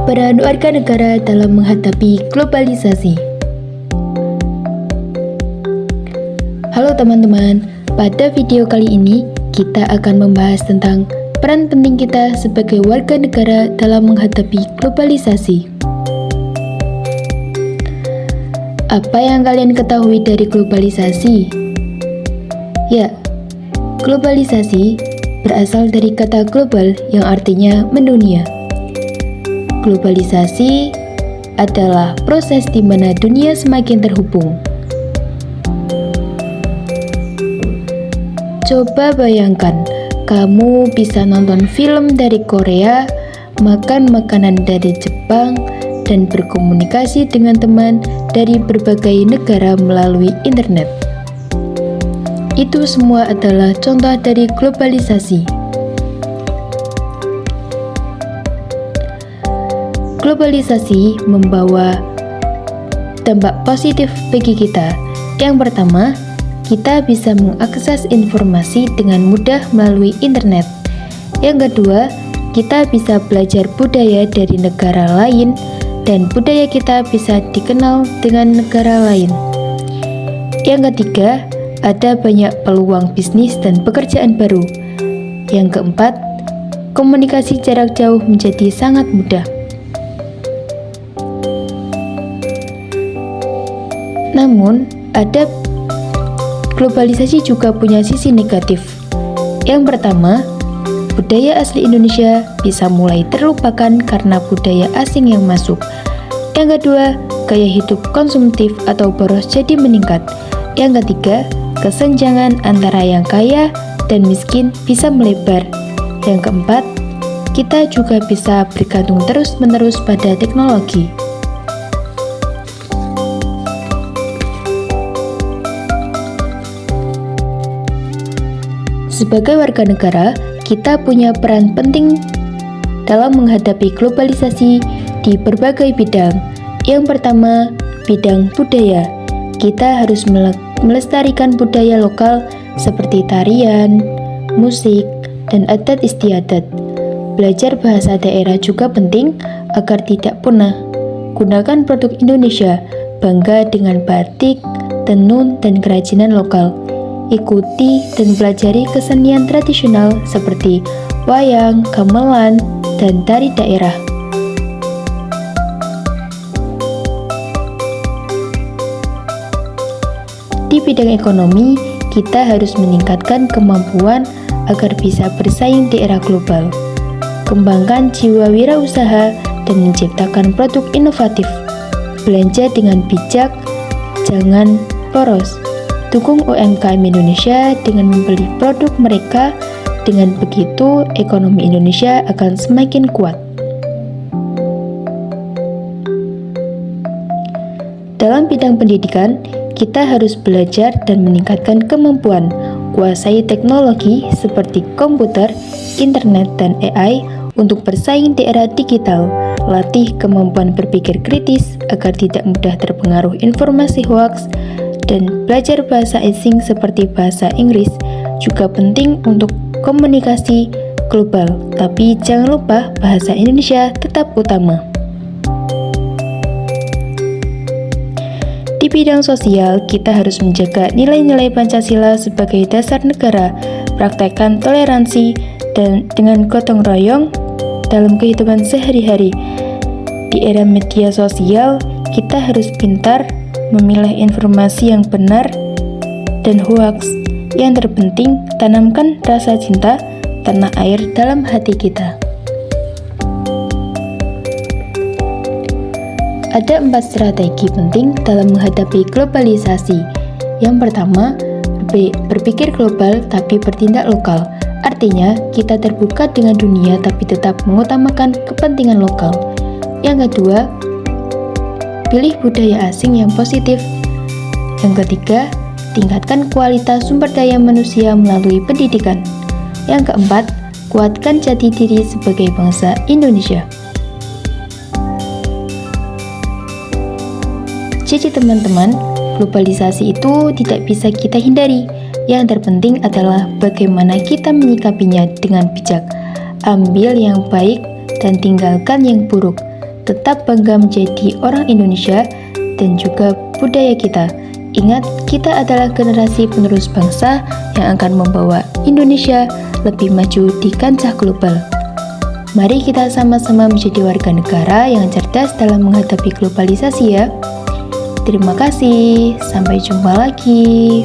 Peran warga negara dalam menghadapi globalisasi. Halo teman-teman, pada video kali ini kita akan membahas tentang peran penting kita sebagai warga negara dalam menghadapi globalisasi. Apa yang kalian ketahui dari globalisasi? Ya, globalisasi berasal dari kata global yang artinya mendunia. Globalisasi adalah proses di mana dunia semakin terhubung. Coba bayangkan, kamu bisa nonton film dari Korea, makan makanan dari Jepang, dan berkomunikasi dengan teman dari berbagai negara melalui internet. Itu semua adalah contoh dari globalisasi. Globalisasi membawa dampak positif bagi kita. Yang pertama, kita bisa mengakses informasi dengan mudah melalui internet. Yang kedua, kita bisa belajar budaya dari negara lain dan budaya kita bisa dikenal dengan negara lain. Yang ketiga, ada banyak peluang bisnis dan pekerjaan baru. Yang keempat, komunikasi jarak jauh menjadi sangat mudah. Namun, globalisasi juga punya sisi negatif. Yang pertama, budaya asli Indonesia bisa mulai terlupakan karena budaya asing yang masuk. Yang kedua, gaya hidup konsumtif atau boros jadi meningkat. Yang ketiga, kesenjangan antara yang kaya dan miskin bisa melebar. Yang keempat, kita juga bisa bergantung terus-menerus pada teknologi. Sebagai warga negara, kita punya peran penting dalam menghadapi globalisasi di berbagai bidang. Yang pertama, bidang budaya. Kita harus melestarikan budaya lokal seperti tarian, musik, dan adat istiadat. Belajar bahasa daerah juga penting agar tidak punah. Gunakan produk Indonesia, bangga dengan batik, tenun, dan kerajinan lokal. Ikuti dan pelajari kesenian tradisional seperti wayang, gamelan, dan tari daerah. Di bidang ekonomi, kita harus meningkatkan kemampuan agar bisa bersaing di era global. Kembangkan jiwa wirausaha dan menciptakan produk inovatif. Belanja dengan bijak, jangan boros. Dukung UMKM Indonesia dengan membeli produk mereka. Dengan begitu, ekonomi Indonesia akan semakin kuat. Dalam bidang pendidikan, kita harus belajar dan meningkatkan kemampuan, kuasai teknologi seperti komputer, internet, dan AI untuk bersaing di era digital. Latih kemampuan berpikir kritis agar tidak mudah terpengaruh informasi hoaks, dan belajar bahasa asing seperti bahasa Inggris juga penting untuk komunikasi global, tapi jangan lupa bahasa Indonesia tetap utama. Di bidang sosial, kita harus menjaga nilai-nilai Pancasila sebagai dasar negara, praktekkan toleransi dan dengan gotong royong dalam kehidupan sehari-hari. Di era media sosial, kita harus pintar memilah informasi yang benar dan hoaks. Yang terpenting, tanamkan rasa cinta tanah air dalam hati kita. Ada 4 strategi penting dalam menghadapi globalisasi. Yang pertama, berpikir global tapi bertindak lokal. Artinya, kita terbuka dengan dunia tapi tetap mengutamakan kepentingan lokal. Yang kedua, pilih budaya asing yang positif. Yang ketiga, tingkatkan kualitas sumber daya manusia melalui pendidikan. Yang keempat, kuatkan jati diri sebagai bangsa Indonesia. Jadi teman-teman, globalisasi itu tidak bisa kita hindari. Yang terpenting adalah bagaimana kita menyikapinya dengan bijak. Ambil yang baik dan tinggalkan yang buruk. tetap bangga menjadi orang Indonesia dan juga budaya kita. Ingat, kita adalah generasi penerus bangsa yang akan membawa Indonesia lebih maju di kancah global. Mari kita sama-sama menjadi warga negara yang cerdas dalam menghadapi globalisasi ya. Terima kasih, sampai jumpa lagi.